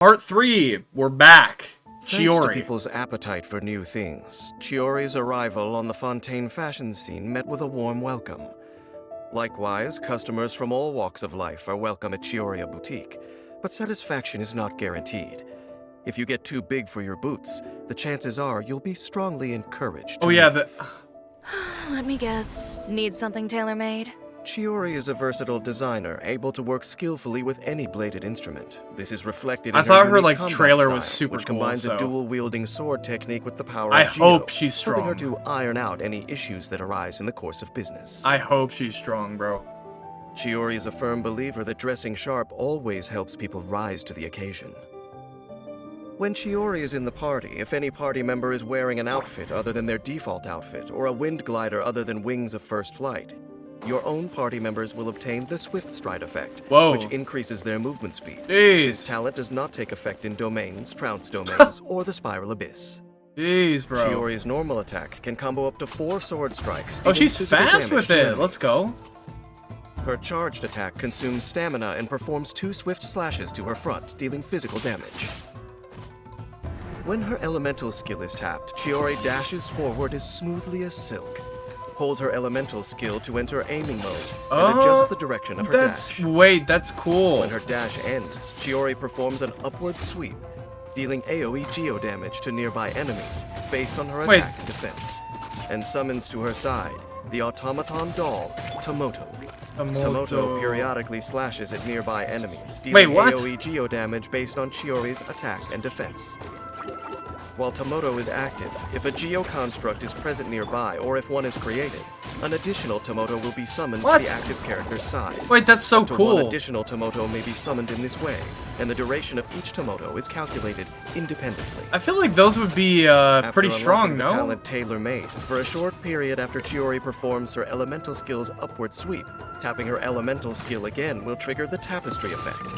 Part 3, we're back. Thanks to Chiori. people's appetite for new things, Chiori's arrival on the Fontaine fashion scene met with a warm welcome. Likewise, customers from all walks of life are welcome at Chiori Boutique, but satisfaction is not guaranteed. If you get too big for your boots, the chances are you'll be strongly encouraged to leave. Let me guess. Need something tailor-made? Chiori is a versatile designer, able to work skillfully with any bladed instrument. This is reflected in I thought her her unique like combat trailer style, was super which cool, combines so a dual-wielding sword technique with the power I of Geo, hope she's strong. helping her to iron out any issues that arise in the course of business. I hope she's strong, bro. Chiori is a firm believer that dressing sharp always helps people rise to the occasion. When Chiori is in the party, if any party member is wearing an outfit other than their default outfit, or a wind glider other than Wings of First Flight, your own party members will obtain the Swift Stride effect, which increases their movement speed. This talent does not take effect in domains, trounce domains, or the Spiral Abyss. Jeez, bro. Chiori's normal attack can combo up to 4 sword strikes. Oh, she's fast with it. Let's go. Her charged attack consumes stamina and performs 2 swift slashes to her front, dealing physical damage. When her elemental skill is tapped, Chiori dashes forward as smoothly as silk. Hold her elemental skill to enter aiming mode and adjust the direction of her dash. Wait, that's cool. When her dash ends, Chiori performs an upward sweep, dealing AoE geo damage to nearby enemies based on her attack and defense, and summons to her side the automaton doll, Tomoto. Tomoto periodically slashes at nearby enemies, dealing AoE geo damage based on Chiori's attack and defense. While Tomoto is active, if a Geo construct is present nearby or if one is created, an additional Tomoto will be summoned to the active character's side. Wait, that's so cool. One additional Tomoto may be summoned in this way, and the duration of each Tomoto is calculated independently. I feel like those would be pretty strong, no? After unlocking the talent tailor-made, for a short period after Chiori performs her elemental skill's upward sweep, tapping her elemental skill again will trigger the Tapestry effect.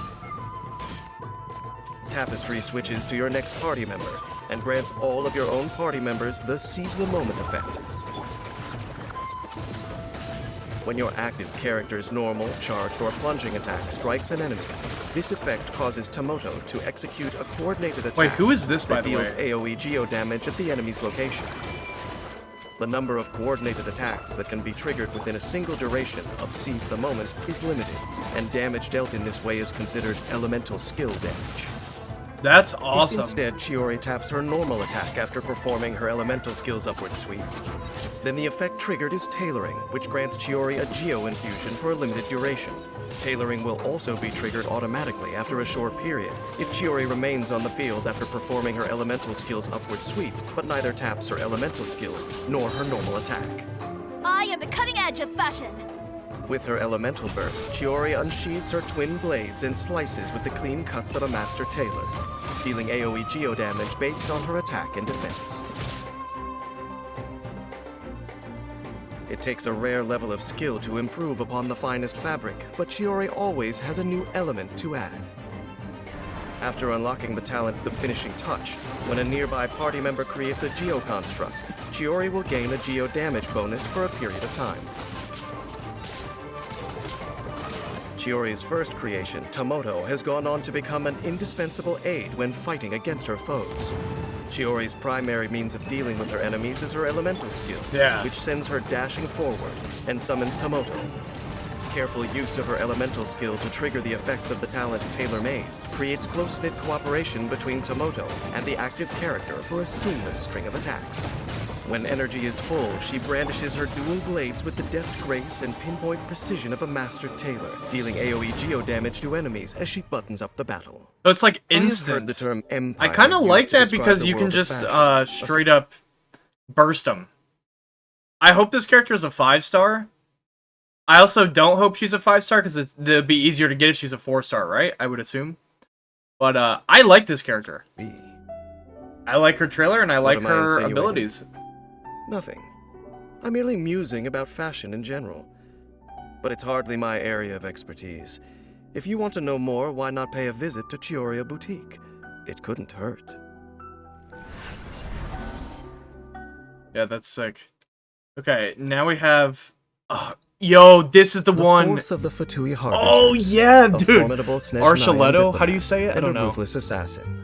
Tapestry switches to your next party member and grants all of your own party members the Seize the Moment effect. When your active character's normal, charged, or plunging attack strikes an enemy, this effect causes Tomoto to execute a coordinated attack. Wait, who is this, by the way? That deals AoE geo damage at the enemy's location. The number of coordinated attacks that can be triggered within a single duration of Seize the Moment is limited, and damage dealt in this way is considered elemental skill damage. That's awesome. If instead Chiori taps her normal attack after performing her elemental skill's upward sweep, then the effect triggered is Tailoring, which grants Chiori a Geo infusion for a limited duration. Tailoring will also be triggered automatically after a short period if Chiori remains on the field after performing her elemental skill's upward sweep, but neither taps her elemental skill nor her normal attack. I am the cutting edge of fashion. With her elemental burst, Chiori unsheathes her twin blades and slices with the clean cuts of a master tailor, dealing AoE geo damage based on her attack and defense. It takes a rare level of skill to improve upon the finest fabric, but Chiori always has a new element to add. After unlocking the talent the Finishing Touch, when a nearby party member creates a Geo construct, Chiori will gain a Geo damage bonus for a period of time. Chiori's first creation, Tomoto, has gone on to become an indispensable aid when fighting against her foes. Chiori's primary means of dealing with her enemies is her elemental skill, which sends her dashing forward and summons Tomoto. Careful use of her elemental skill to trigger the effects of the talent tailor-made creates close-knit cooperation between Tomoto and the active character for a seamless string of attacks. When energy is full, she brandishes her dual blades with the deft grace and pinpoint precision of a master tailor, dealing AoE geo damage to enemies as she buttons up the battle. So it's like instant. I have heard the term empire. I kind of like that because you can just straight up burst them. I hope this character is a 5-star. I also don't hope she's a 5-star because it'd be easier to get if she's a 4-star, right? I would assume. But I like this character. I like her trailer and I like her abilities. Nothing. I'm merely musing about fashion in general. But it's hardly my area of expertise. If you want to know more, why not pay a visit to Chiori Boutique? It couldn't hurt. Yeah, that's sick. Okay, now we have... Yo, this is the one. Fourth of the Fatui Harbingers. Oh yeah, A dude. formidable Snezhnaya Arlecchino, diplomat how do you say it? I and don't a know. ruthless assassin.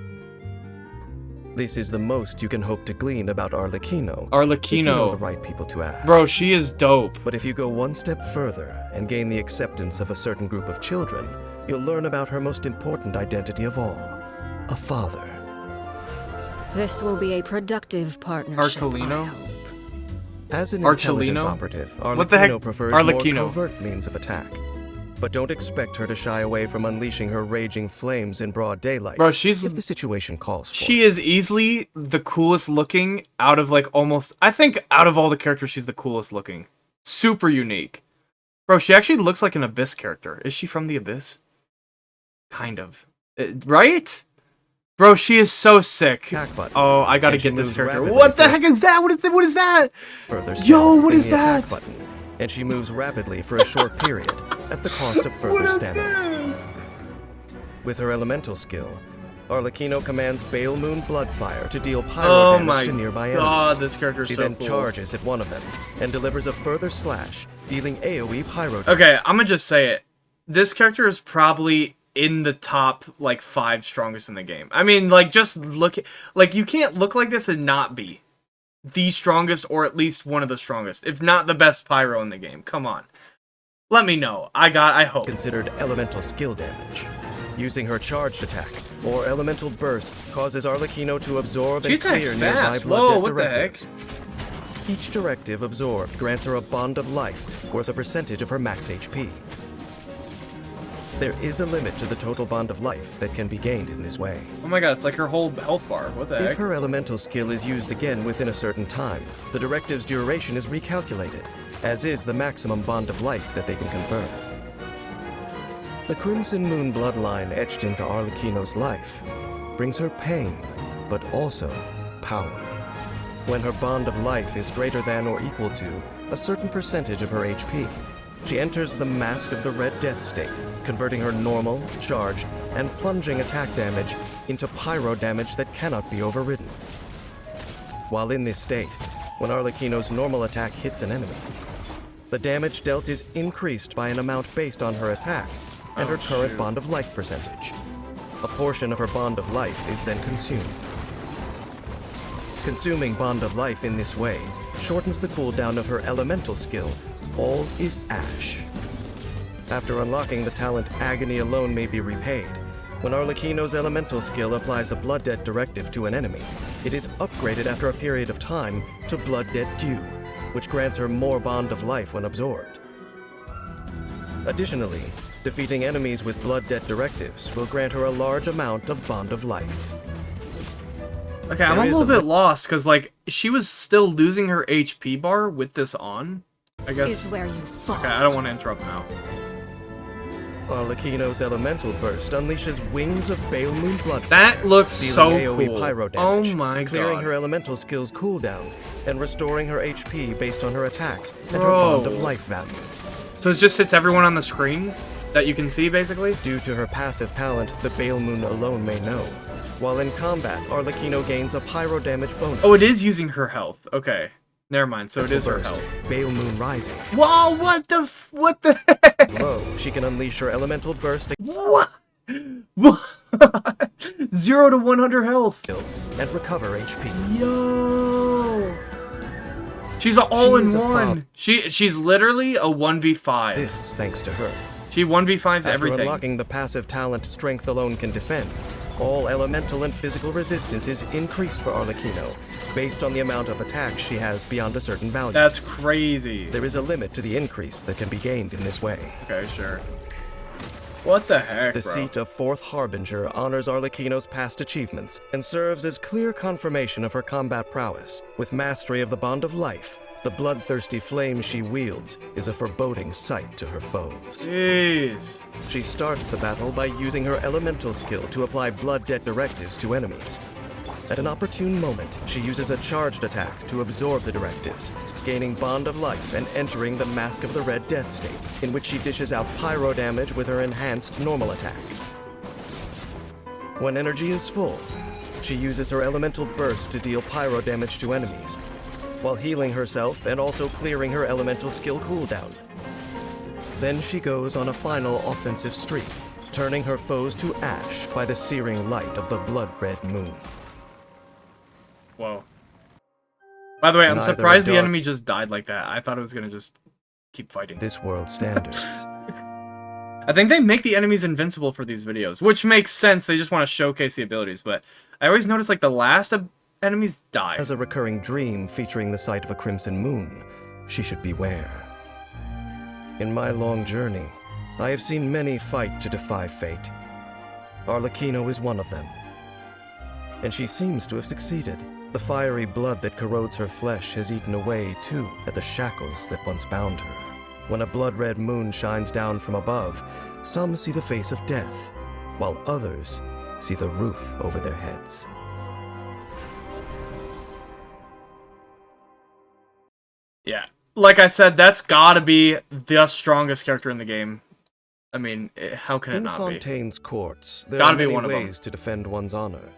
This is the most you can hope to glean about Arlecchino. If you know the Arlecchino. right people to ask. Bro, she is dope. But if you go one step further and gain the acceptance of a certain group of children, you'll learn about her most important identity of all, a father. This will be a productive partnership. Arlecchino? I hope. As an Arlecchino? intelligence operative, What the heck? Arlecchino prefers Arlecchino. more covert means of attack. But don't expect her to shy away from unleashing her raging flames in broad daylight. Bro, she's if the situation calls for she it. is easily the coolest looking out of like almost. I think out of all the characters, she's the coolest looking. Super unique. Bro, she actually looks like an Abyss character. Is she from the Abyss? Kind of. Right? Bro, she is so sick. Attack button, Oh, I gotta and she get this moves character. rapidly What the for- heck is that? What is that? Further Yo, what in is the attack that? button, and she moves rapidly for a short period at the cost of further stamina. With her elemental skill, Arlecchino commands Bale Moon Bloodfire to deal pyro Oh damage my to nearby god, enemies. this character is She so then cool. charges at one of them and delivers a further slash, dealing AoE pyro damage. Okay, I'm gonna just say it. This character is probably in the top like 5 strongest in the game. I mean, like just look, like you can't look like this and not be the strongest, or at least one of the strongest, if not the best pyro in the game. Come on, let me know. I hope. Considered elemental skill damage. Using her charged attack, or elemental burst, causes Arlecchino to absorb She and clear attacks nearby fast. blood Whoa, death what the heck? directives. Each directive absorbed grants her a bond of life, worth a percentage of her max HP. There is a limit to the total bond of life that can be gained in this way. Oh my god, it's like her whole health bar. What the If heck? her elemental skill is used again within a certain time, the directive's duration is recalculated, as is the maximum bond of life that they can confer. The Crimson Moon bloodline etched into Arlecchino's life brings her pain, but also power. When her bond of life is greater than or equal to a certain percentage of her HP, she enters the Mask of the Red Death state, converting her normal, charged, and plunging attack damage into pyro damage that cannot be overridden. While in this state, when Arlecchino's normal attack hits an enemy, the damage dealt is increased by an amount based on her attack and her current bond of life percentage. A portion of her bond of life is then consumed. Consuming bond of life in this way shortens the cooldown of her elemental skill, All is Ash. After unlocking the talent Agony Alone May Be Repaid, when Arlecchino's elemental skill applies a Blood Debt directive to an enemy, it is upgraded after a period of time to Blood Debt Due, which grants her more bond of life when absorbed. Additionally, defeating enemies with Blood Debt directives will grant her a large amount of bond of life. Okay, I'm a There is little a bit lost because like she was still losing her HP bar with this on. I This guess. is where you fall. Okay, I don't want to interrupt now. Arlecchino's elemental burst unleashes wings of Bale Moon Bloodfire. That looks dealing so AoE cool. pyro damage, Oh my clearing god. her elemental skills cooldown and restoring her HP based on her attack and her Bro. bond of life value. So it just hits everyone on the screen that you can see, basically? Due to her passive talent, the Bale Moon alone may know. While in combat, Arlecchino gains a pyro damage bonus. Oh, it is using her health. Okay. Never mind, so it is her Burst, health. Bale Moon Rising. Whoa, what the heck? Low, she can unleash her elemental burst What? What? 0 to 100 health. and recover HP. Yo. She's an all-in-one. father. She's literally a 1v5. Assists thanks to her. She 1v5s After everything. unlocking the passive talent Strength Alone Can Defend, all elemental and physical resistance is increased for Arlecchino, based on the amount of attack she has beyond a certain value. That's crazy. There is a limit to the increase that can be gained in this way. Okay, sure. What the heck, The bro? seat of Fourth Harbinger honors Arlecchino's past achievements and serves as clear confirmation of her combat prowess. With mastery of the Bond of Life, the bloodthirsty flame she wields is a foreboding sight to her foes. Jeez. She starts the battle by using her elemental skill to apply blood debt directives to enemies. At an opportune moment, she uses a charged attack to absorb the directives, gaining Bond of Life and entering the Mask of the Red Death state, in which she dishes out pyro damage with her enhanced normal attack. When energy is full, she uses her elemental burst to deal pyro damage to enemies, while healing herself and also clearing her elemental skill cooldown. Then she goes on a final offensive streak, turning her foes to ash by the searing light of the blood-red moon. Whoa. By the way, I'm Neither surprised a the dark- enemy just died like that. I thought it was gonna just keep fighting. This world's standards. I think they make the enemies invincible for these videos, which makes sense. They just want to showcase the abilities, but I always notice like the last enemies die. As a recurring dream featuring the sight of a crimson moon, she should beware. In my long journey, I have seen many fight to defy fate. Arlecchino is one of them. And she seems to have succeeded. The fiery blood that corrodes her flesh has eaten away, too, at the shackles that once bound her. When a blood-red moon shines down from above, some see the face of death, while others see the roof over their heads. Yeah. Like I said, that's gotta be the strongest character in the game. I mean, how can it In not be? Fontaine's courts, there Gotta are be many one of them. ways to defend one's honor.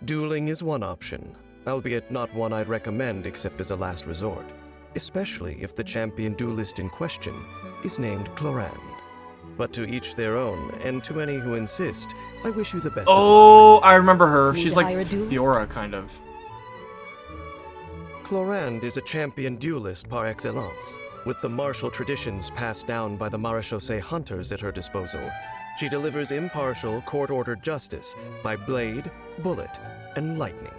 Dueling is one option, albeit not one I'd recommend except as a last resort, especially if the champion duelist in question is named Clorinde. But to each their own, and to any who insist, I wish you the best of luck. Oh, I remember her. Need She's to like hire a duelist? Fiora, kind of. Clorinde is a champion duelist par excellence. With the martial traditions passed down by the Marechaussee hunters at her disposal, she delivers impartial, court-ordered justice by blade, bullet, and lightning.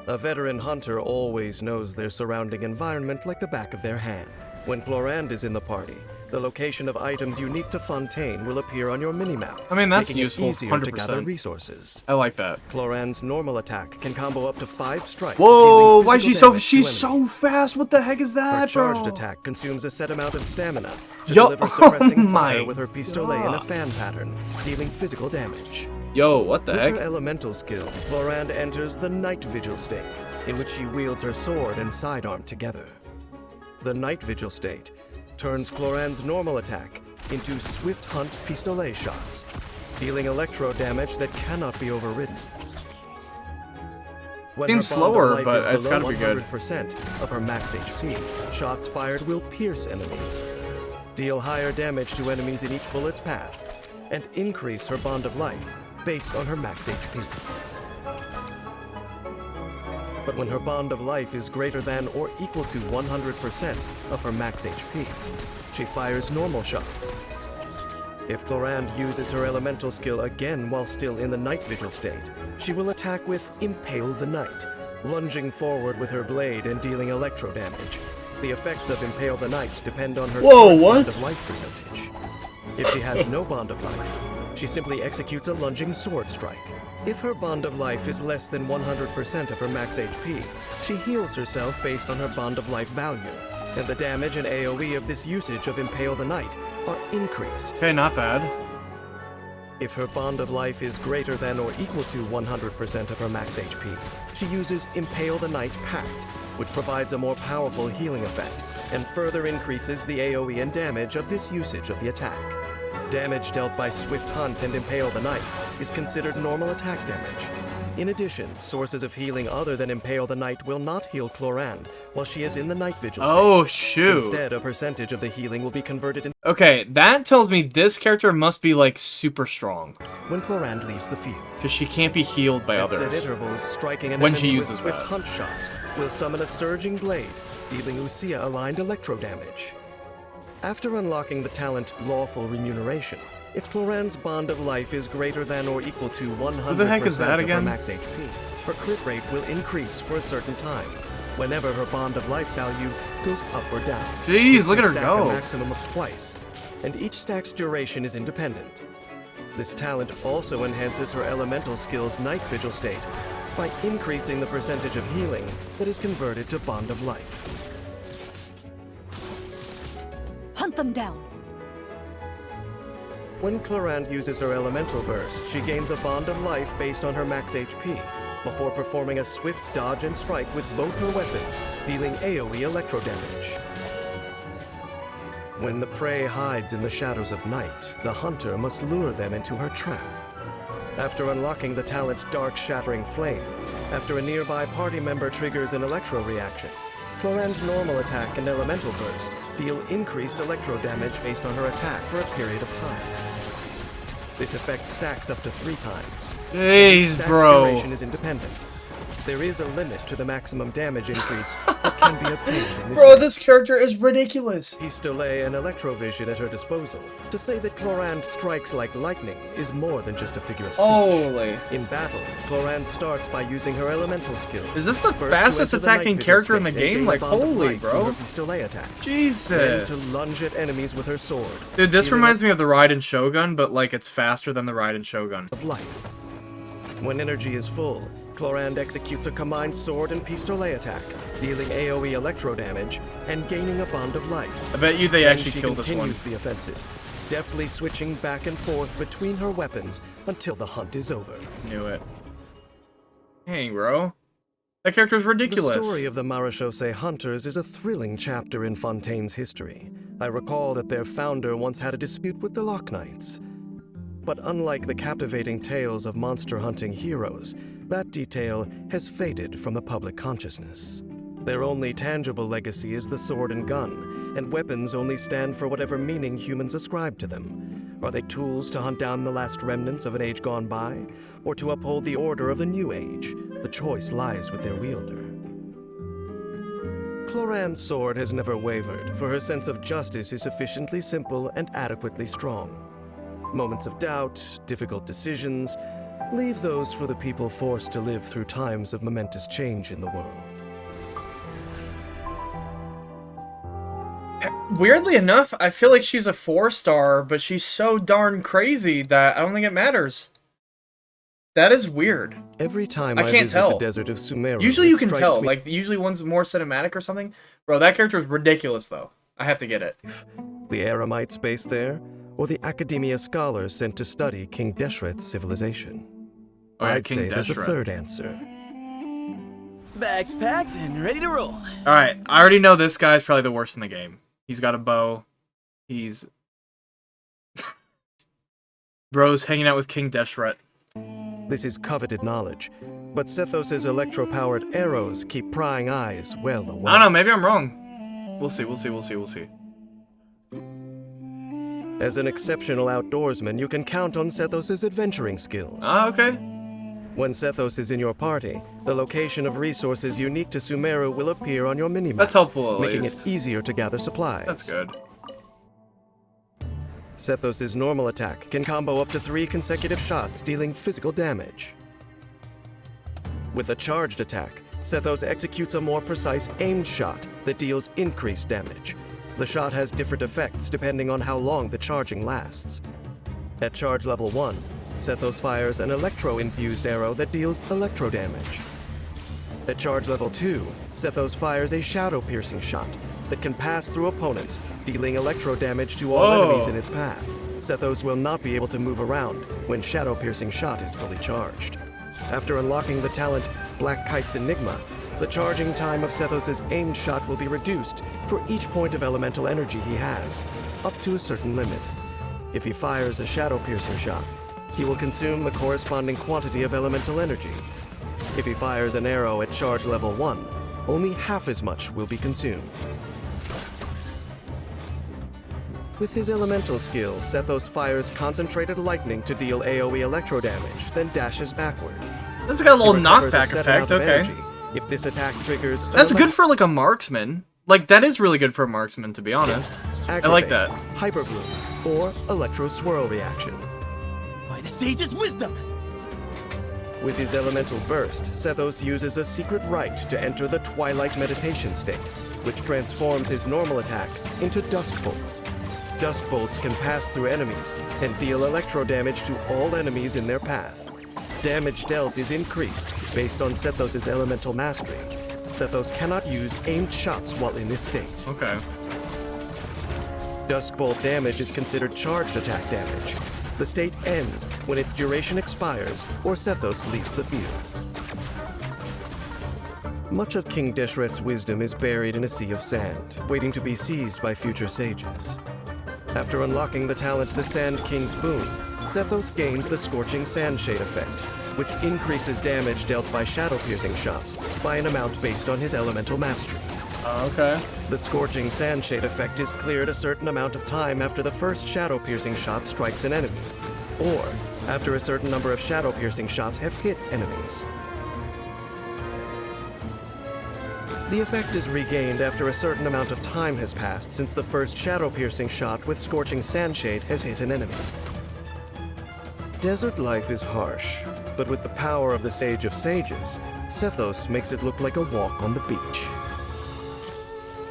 A veteran hunter always knows their surrounding environment like the back of their hand. When Clorinde is in the party, the location of items unique to Fontaine will appear on your minimap. I mean, that's making useful, it easier to gather 100%. resources. I like that. Clorinde's normal attack can combo up to 5 strikes. Whoa, dealing why is she physical so damage to she's enemies. so fast? What the heck is Her that, charged bro? attack consumes a set amount of stamina to Yo- deliver suppressing oh my fire with her pistolet in a God. fan pattern, dealing physical damage. Yo, what the With heck? her elemental skill, Clorinde enters the Night Vigil state, in which she wields her sword and sidearm together. The Night Vigil state turns Clorinde's normal attack into Swift Hunt pistolet shots, dealing electro damage that cannot be overridden. When Seems her bond of slower, life but is it's below gotta be good. 100% of her max HP, shots fired will pierce enemies, deal higher damage to enemies in each bullet's path, and increase her bond of life based on her max HP. But when her bond of life is greater than or equal to 100% of her max HP, she fires normal shots. If Clorinde uses her elemental skill again while still in the Night Vigil state, she will attack with Impale the Night, lunging forward with her blade and dealing electro damage. The effects of Impale the Night depend on her Whoa, current what? bond of life percentage. If she has no bond of life, she simply executes a lunging sword strike. If her bond of life is less than 100% of her max HP, she heals herself based on her bond of life value, and the damage and AoE of this usage of Impale the Night are increased. Okay, not bad. If her bond of life is greater than or equal to 100% of her max HP, she uses Impale the Night Pact, which provides a more powerful healing effect, and further increases the AoE and damage of this usage of the attack. Damage dealt by Swift Hunt and Impale the Night is considered normal attack damage. In addition, sources of healing other than Impale the Night will not heal Clorinde while she is in the Night Vigil state. Oh, shoot. Instead, a percentage of the healing will be converted into Okay, that tells me this character must be, like, super strong. when Clorinde leaves the field. Because she can't be healed by At set others. intervals, striking an When enemy she with uses Swift that. Hunt shots will summon a Surging Blade, dealing Usia-aligned electro damage. After unlocking the talent Lawful Remuneration, if Clorinde's bond of life is greater than or equal to 100% the heck is that of her again? max HP, her crit rate will increase for a certain time, whenever her bond of life value goes up or down. Jeez, It look can at her stack go. a maximum of twice, and each stack's duration is independent. This talent also enhances her elemental skill's Night Vigil state by increasing the percentage of healing that is converted to Bond of Life. Hunt them down. When Clorinde uses her elemental burst, she gains a Bond of Life based on her max HP, before performing a swift dodge and strike with both her weapons, dealing AoE electro damage. When the prey hides in the shadows of night, the hunter must lure them into her trap. After unlocking the talent Dark Shattering Flame, after a nearby party member triggers an electro reaction, Clorinde's normal attack and elemental burst deal increased electro damage based on her attack for a period of time. This effect stacks up to 3 times. Jeez, Stack's bro. duration is independent. There is a limit to the maximum damage increase that can be obtained in this Bro, way. this character is ridiculous. Pistolet and Electrovision at her disposal. To say that Clorinde strikes like lightning is more than just a figure of speech. Holy. In battle, Clorinde starts by using her elemental skill. Is this the First fastest to enter the night attacking vision character in the state and game? gain Like, a bond of holy, life through bro. her Pistolet attacks. Jesus. Then to lunge at enemies with her sword. Dude, this dealing reminds me of the Raiden Shogun, but like it's faster than the Raiden Shogun. of life. When energy is full, Clorinde executes a combined sword and pistolet attack, dealing AoE electro damage and gaining a bond of life. I bet you they Then actually she killed this one. continues the offensive, deftly switching back and forth between her weapons until the hunt is over. Knew it. Dang, bro. That character's ridiculous. The story of the Marechaussee Hunters is a thrilling chapter in Fontaine's history. I recall that their founder once had a dispute with the Lock Knights. But unlike the captivating tales of monster hunting heroes, that detail has faded from the public consciousness. Their only tangible legacy is the sword and gun, and weapons only stand for whatever meaning humans ascribe to them. Are they tools to hunt down the last remnants of an age gone by, or to uphold the order of the new age? The choice lies with their wielder. Clorinde's sword has never wavered, for her sense of justice is sufficiently simple and adequately strong. Moments of doubt, difficult decisions, leave those for the people forced to live through times of momentous change in the world. Weirdly enough, I feel like she's a 4-star, but she's so darn crazy that I don't think it matters. That is weird. Every time I I can't visit tell. the desert of Sumeru, Usually it you can strikes tell. me Like, usually one's more cinematic or something. Bro, that character is ridiculous, though. I have to get it. the Eremites based there, or the Academia scholars sent to study King Deshret's civilization. Alright, I'd King say there's a Deshret. third answer. Bags packed and ready to roll. Alright, I already know this guy's probably the worst in the game. He's got a bow. He's... Bro's hanging out with King Deshret. This is coveted knowledge, but Sethos' electro-powered arrows keep prying eyes well away. I don't know, maybe I'm wrong. We'll see, we'll see, we'll see, we'll see. As an exceptional outdoorsman, you can count on Sethos' adventuring skills. Ah, okay. When Sethos is in your party, the location of resources unique to Sumeru will appear on your minimap, That's helpful, at making least. it easier to gather supplies. That's good. Sethos' normal attack can combo up to 3 consecutive shots, dealing physical damage. With a charged attack, Sethos executes a more precise aimed shot that deals increased damage. The shot has different effects depending on how long the charging lasts. At charge level 1, Sethos fires an electro-infused arrow that deals electro damage. At charge level 2, Sethos fires a shadow-piercing shot that can pass through opponents, dealing electro damage to all Whoa. enemies in its path. Sethos will not be able to move around when shadow-piercing shot is fully charged. After unlocking the talent Black Kite's Enigma, the charging time of Sethos' aimed shot will be reduced for each point of elemental energy he has, up to a certain limit. If he fires a shadow-piercing shot, he will consume the corresponding quantity of elemental energy. If he fires an arrow at charge level 1, only half as much will be consumed. With his elemental skill, Sethos fires concentrated lightning to deal AoE electro damage, then dashes backward. That's got a little He recovers a knockback set effect, amount of okay. energy. If this attack triggers... That's good for, like, a marksman. Like, that is really good for a marksman, to be honest. I like that. Hyperbloom, or Electro Swirl reaction. By the sage's wisdom. With his elemental burst, Sethos uses a secret rite to enter the Twilight Meditation state, which transforms his normal attacks into Dusk Bolts. Dusk Bolts can pass through enemies and deal electro damage to all enemies in their path. Damage dealt is increased based on Sethos' elemental mastery. Sethos cannot use aimed shots while in this state. Okay. Dusk Bolt damage is considered charged attack damage. The state ends when its duration expires or Sethos leaves the field. Much of King Deshret's wisdom is buried in a sea of sand, waiting to be seized by future sages. After unlocking the talent the Sand King's Boon, Sethos gains the Scorching Sandshade effect, which increases damage dealt by shadow-piercing shots by an amount based on his elemental mastery. Okay. The scorching sandshade effect is cleared a certain amount of time after the first shadow-piercing shot strikes an enemy, or after a certain number of shadow-piercing shots have hit enemies. The effect is regained after a certain amount of time has passed since the first shadow-piercing shot with scorching sandshade has hit an enemy. Desert life is harsh, but with the power of the Sage of Sages, Sethos makes it look like a walk on the beach.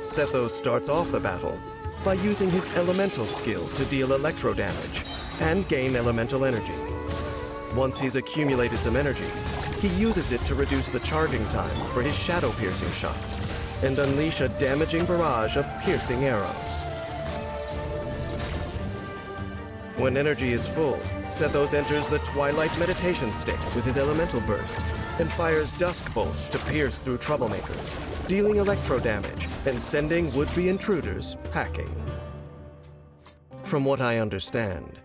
Sethos starts off the battle by using his elemental skill to deal electro damage and gain elemental energy. Once he's accumulated some energy, he uses it to reduce the charging time for his shadow-piercing shots and unleash a damaging barrage of piercing arrows. When energy is full, Sethos enters the Twilight Meditation state with his elemental burst and fires dusk bolts to pierce through troublemakers, dealing electro damage and sending would-be intruders packing. From what I understand,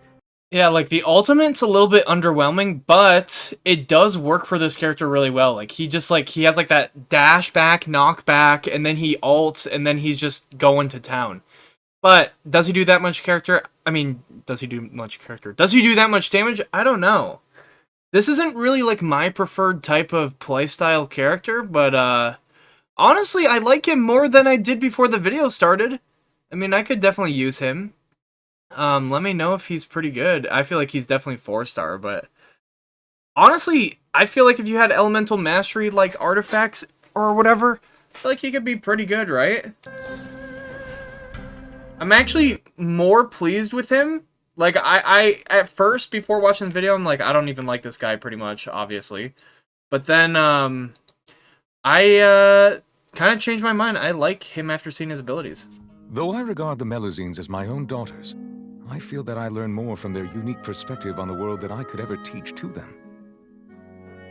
Yeah, like, the ultimate's a little bit underwhelming, but it does work for this character really well. Like, he just, like, he has, like, that dash back, knock back, and then he ults, and then he's just going to town. But, does he do that much character? I mean, does he do much character? Does he do that much damage? I don't know. This isn't really, like, my preferred type of playstyle character, but, honestly, I like him more than I did before the video started. I mean, I could definitely use him. Let me know if he's pretty good. I feel like he's definitely 4-star, but honestly, I feel like if you had elemental mastery like artifacts or whatever, I feel like he could be pretty good, right? I'm actually more pleased with him. Like, I at first, before watching the video, I'm like, I don't even like this guy pretty much, obviously. But then, I kind of changed my mind. I like him after seeing his abilities. Though I regard the Melusines as my own daughters, I feel that I learn more from their unique perspective on the world than I could ever teach to them.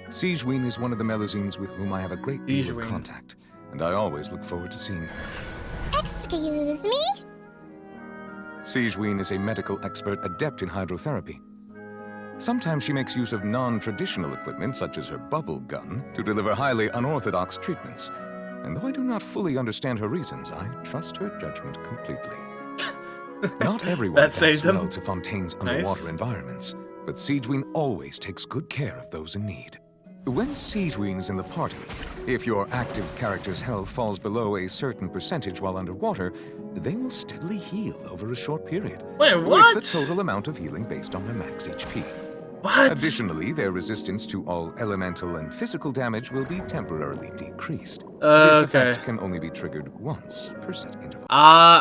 Sigewinne is one of the Melusines with whom I have a great deal of contact, and I always look forward to seeing her. Excuse me? Sigewinne is a medical expert adept in hydrotherapy. Sometimes she makes use of non-traditional equipment, such as her bubble gun, to deliver highly unorthodox treatments. And though I do not fully understand her reasons, I trust her judgment completely. Not everyone adapts well to Fontaine's underwater environments, but Sigewinne always takes good care of those in need. When Sigewinne is in the party, if your active character's health falls below a certain percentage while underwater, they will steadily heal over a short period. Wait, what? With the total amount of healing based on their max HP. What? Additionally, their resistance to all elemental and physical damage will be temporarily decreased. This Okay. effect can only be triggered once per set interval.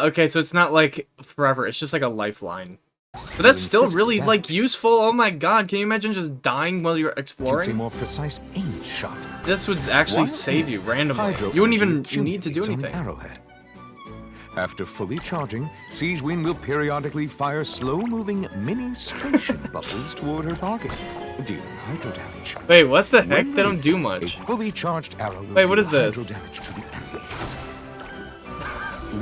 Okay, so it's not like forever, it's just like a lifeline. But that's still really, like, useful. Oh my god, can you imagine just dying while you're Shoots a exploring? more precise aim shot. This would actually While save you randomly. hydro You wouldn't energy even need to do accumulates on the anything. arrowhead. After fully charging, Sigewinne will periodically fire slow-moving mini-stration bubbles toward her target, dealing hydro damage. Wait, what the heck? When They don't do released, much. A fully charged arrow will Wait, what deal is this? hydro damage to the enemy.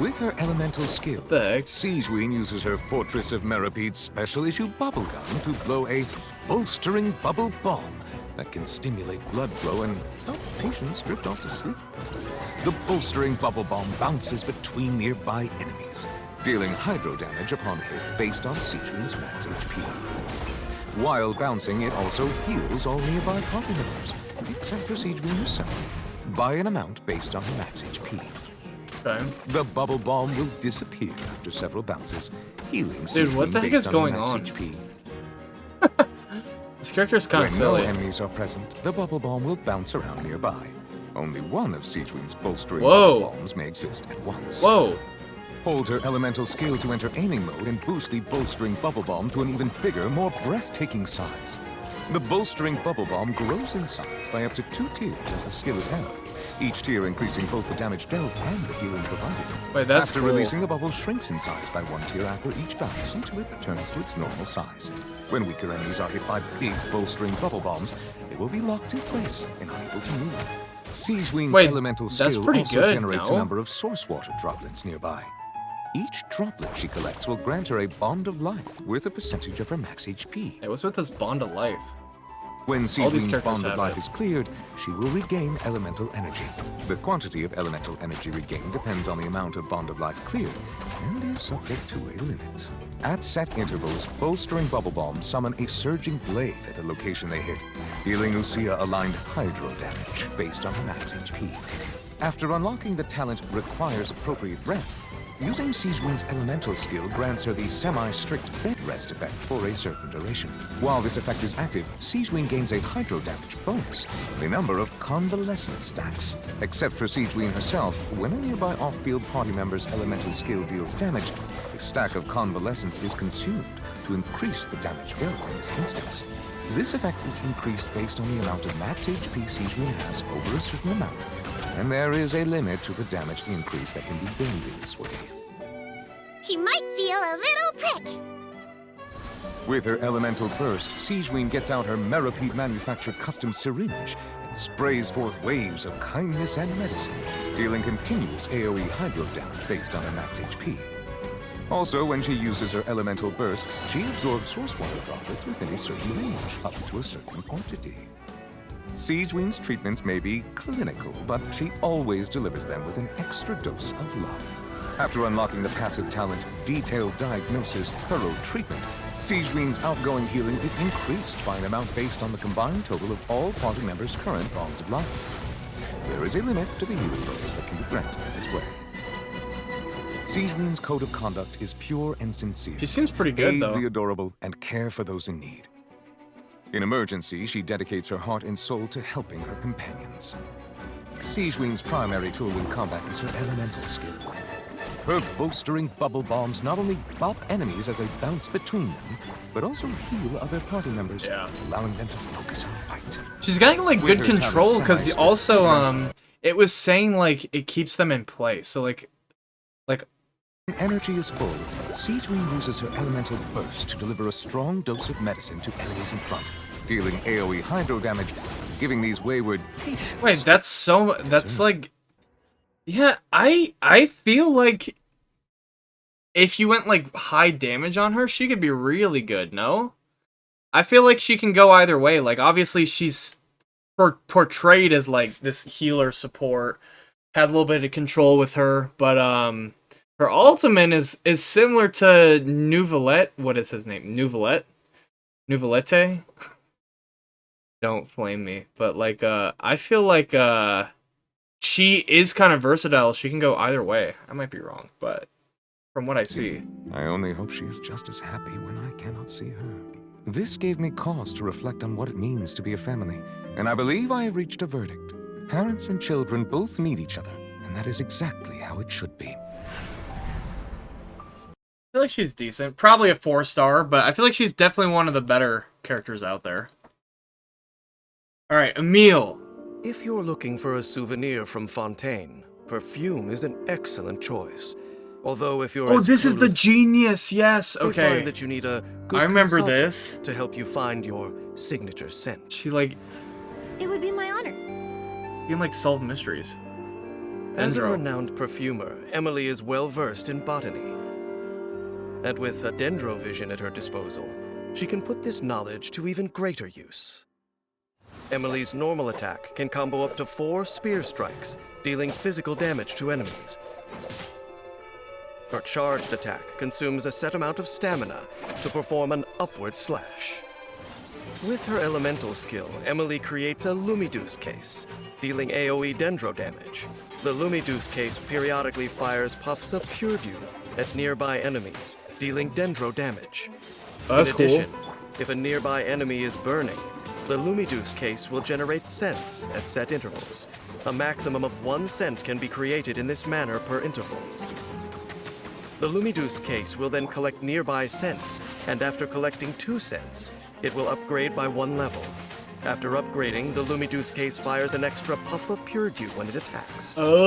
With her elemental skill, The heck? Sigewinne uses her Fortress of Merapede's special issue bubble gun to blow a bolstering bubble bomb that can stimulate blood flow and help patients drift off to sleep. The bolstering bubble bomb bounces between nearby enemies, dealing hydro damage upon hit based on Sigewinne's max HP. While bouncing, it also heals all nearby party members, except for Sigewinne herself, by an amount based on her max HP. Okay. The bubble bomb will disappear after several bounces, healing Dude, what Sigewinne the heck based is on going her max on? HP. This character's kind of When no silly. enemies are present, the bubble bomb will bounce around nearby. Only one of Sigewinne's bolstering Whoa. bubble bombs may exist at once. Whoa. Hold her elemental skill to enter aiming mode and boost the bolstering bubble bomb to an even bigger, more breathtaking size. The bolstering bubble bomb grows in size by up to 2 tiers as the skill is held, each tier increasing both the damage dealt and the healing provided. Wait, that's After cool. releasing, the bubble shrinks in size by 1 tier after each bounce until it returns to its normal size. When weaker enemies are hit by big bolstering bubble bombs, they will be locked in place and unable to move. Sigewinne's Wait, elemental that's skill pretty also good, generates no? a number of source water droplets nearby. Each droplet she collects will grant her a bond of life worth a percentage of her max HP. Hey, what's with this bond of life? When All these Sigewinne's characters bond of have life it. is cleared, she will regain elemental energy. The quantity of elemental energy regained depends on the amount of bond of life cleared, and is subject to a limit. At set intervals, bolstering bubble bombs summon a surging blade at the location they hit, dealing Lucia-aligned hydro damage based on her max HP. After unlocking the talent requires appropriate rest, using Sigewinne's elemental skill grants her the semi-strict bed rest effect for a certain duration. While this effect is active, Sigewinne gains a hydro damage bonus, a number of convalescent stacks. Except for Sigewinne herself, when a nearby off-field party member's elemental skill deals damage, a stack of convalescence is consumed to increase the damage dealt in this instance. This effect is increased based on the amount of max HP Sigewinne has over a certain amount, and there is a limit to the damage increase that can be gained in this way. He might feel a little prick. With her elemental burst, Sigewinne gets out her Meripede-manufactured custom syringe and sprays forth waves of kindness and medicine, dealing continuous AoE hydro damage based on her max HP. Also, when she uses her elemental burst, she absorbs source water droplets within a certain range, up to a certain quantity. Sigewinne's treatments may be clinical, but she always delivers them with an extra dose of love. After unlocking the passive talent Detailed Diagnosis Thorough Treatment, Sigewinne's outgoing healing is increased by an amount based on the combined total of all party members' current bonds of life. There is a limit to the healing bonus that can be granted in this way. Sigewinne's code of conduct is pure and sincere. She seems pretty good, Aid though. the adorable and care for those in need. In emergency, she dedicates her heart and soul to helping her companions. Sigewinne's primary tool in combat is her elemental skill. Her bolstering bubble bombs not only bop enemies as they bounce between them, but also heal other party members, allowing them to focus on the fight. She's got like With good her control talent because semi-strict also wrestling. it was saying like it keeps them in place. So like When energy is full, Sigewinne uses her elemental burst to deliver a strong dose of medicine to enemies in front, dealing AoE hydro damage, giving these wayward patients. wait, that's like yeah, I feel like if you went like high damage on her, she could be really good, no? I feel like she can go either way. Like obviously she's portrayed as like this healer support, has a little bit of control with her, but her ultimate is similar to Nouvelette. What is his name? Nouvelette? Don't flame me. But like I feel like she is kind of versatile. She can go either way. I might be wrong, but from what I see. I only hope she is just as happy when I cannot see her. This gave me cause to reflect on what it means to be a family, and I believe I have reached a verdict. Parents and children both need each other, and that is exactly how it should be. I feel like she's decent. Probably a 4-star, but I feel like she's definitely one of the better characters out there. Alright, Emilie. If you're looking for a souvenir from Fontaine, perfume is an excellent choice. Although if you're Oh, this is the clueless, Genius, yes, I okay. find that you need a good I remember consultant this. to help you find your signature scent. She like, It would be my honor. you can like solve mysteries. As a Dendro. renowned perfumer, Emilie is well versed in botany. And with a dendrovision at her disposal, she can put this knowledge to even greater use. Emilie's normal attack can combo up to 4 spear strikes, dealing physical damage to enemies. Her charged attack consumes a set amount of stamina to perform an upward slash. With her elemental skill, Emilie creates a Lumideus case, dealing AoE dendro damage. The Lumideus case periodically fires puffs of pure dew at nearby enemies, dealing dendro damage. That's In cool. addition, if a nearby enemy is burning, the Lumideus case will generate scents at set intervals. A maximum of 1 scent can be created in this manner per interval. The Lumideus case will then collect nearby scents, and after collecting 2 scents, it will upgrade by 1 level. After upgrading, the Lumideus case fires an extra puff of pure dew when it attacks. Oh, and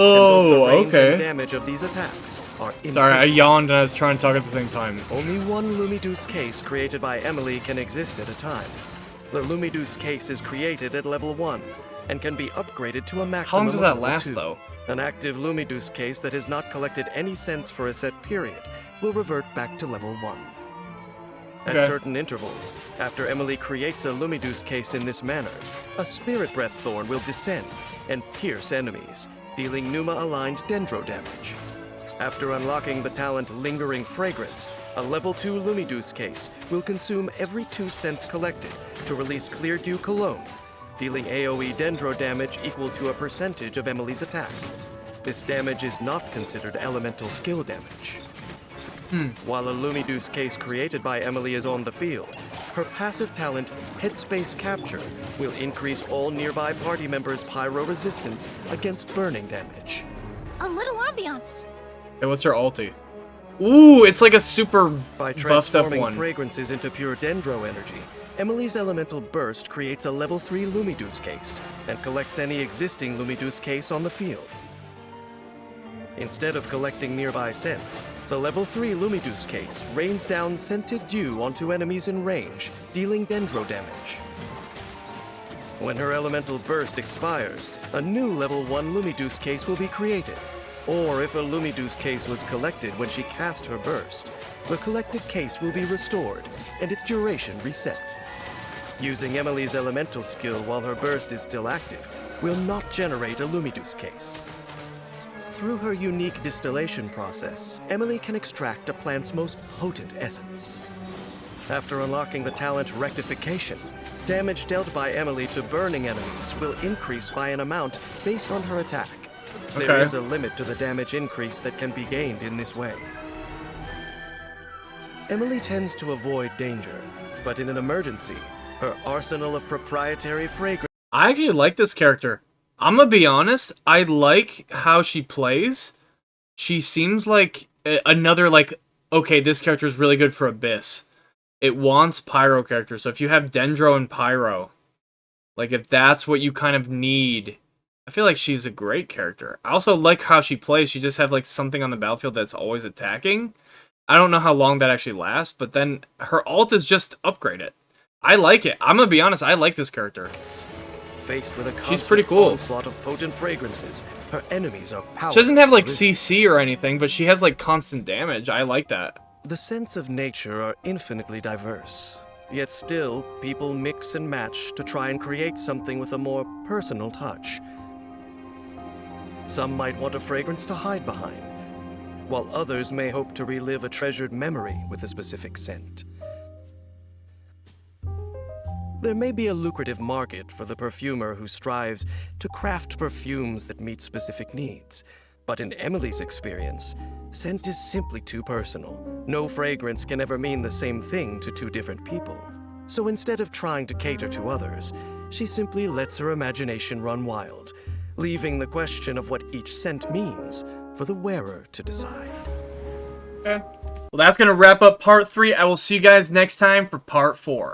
both the range okay. and damage of these attacks are increased. Sorry, I yawned and I was trying to talk at the same time. Only 1 Lumideus case created by Emilie can exist at a time. The Lumideus case is created at level 1 and can be upgraded to a How maximum long does of that level last 2. though? An active Lumideus case that has not collected any scents for a set period will revert back to level 1. At certain intervals, after Emilie creates a Lumiduce case in this manner, a Spirit Breath Thorn will descend and pierce enemies, dealing Numa-aligned Dendro damage. After unlocking the talent Lingering Fragrance, a level 2 Lumiduce case will consume every 2 scents collected to release Clear Dew Cologne, dealing AoE Dendro damage equal to a percentage of Emilie's attack. This damage is not considered elemental skill damage. While a Lumiduce case created by Emilie is on the field, her passive talent, Headspace Capture, will increase all nearby party members' pyro resistance against burning damage. A little ambiance. Hey, what's her ulti? Ooh, it's like a super By buffed up transforming one. fragrances into pure Dendro energy, Emilie's Elemental Burst creates a level 3 Lumiduce case and collects any existing Lumiduce case on the field. Instead of collecting nearby scents, the level 3 Lumiduce case rains down scented dew onto enemies in range, dealing Dendro damage. When her Elemental Burst expires, a new level 1 Lumiduce case will be created. Or if a Lumiduce case was collected when she cast her burst, the collected case will be restored and its duration reset. Using Emilie's elemental skill while her burst is still active will not generate a Lumiduce case. Through her unique distillation process, Emilie can extract a plant's most potent essence. After unlocking the talent Rectification, damage dealt by Emilie to burning enemies will increase by an amount based on her attack. There is a limit to the damage increase that can be gained in this way. Emilie tends to avoid danger, but in an emergency, her arsenal of proprietary fragrance... I actually like this character. I'm gonna be honest, I like how she plays. She seems like another, like, okay, this character is really good for Abyss. It wants Pyro characters, so if you have Dendro and Pyro, like, if that's what you kind of need, I feel like she's a great character. I also like how she plays. She just have, like, something on the battlefield that's always attacking. I don't know how long that actually lasts, but then her ult is just upgraded. I like it. I'm gonna be honest, I like this character. Faced with a She's pretty cool. onslaught of potent fragrances, her enemies are powerless. She doesn't have, like, to resist. CC or anything, but she has, like, constant damage. I like that. The scents of nature are infinitely diverse. Yet still, people mix and match to try and create something with a more personal touch. Some might want a fragrance to hide behind, while others may hope to relive a treasured memory with a specific scent. There may be a lucrative market for the perfumer who strives to craft perfumes that meet specific needs, but in Emilie's experience, scent is simply too personal. No fragrance can ever mean the same thing to two different people. So instead of trying to cater to others, she simply lets her imagination run wild, leaving the question of what each scent means for the wearer to decide. Okay. Well, that's going to wrap up part 3. I will see you guys next time for part 4.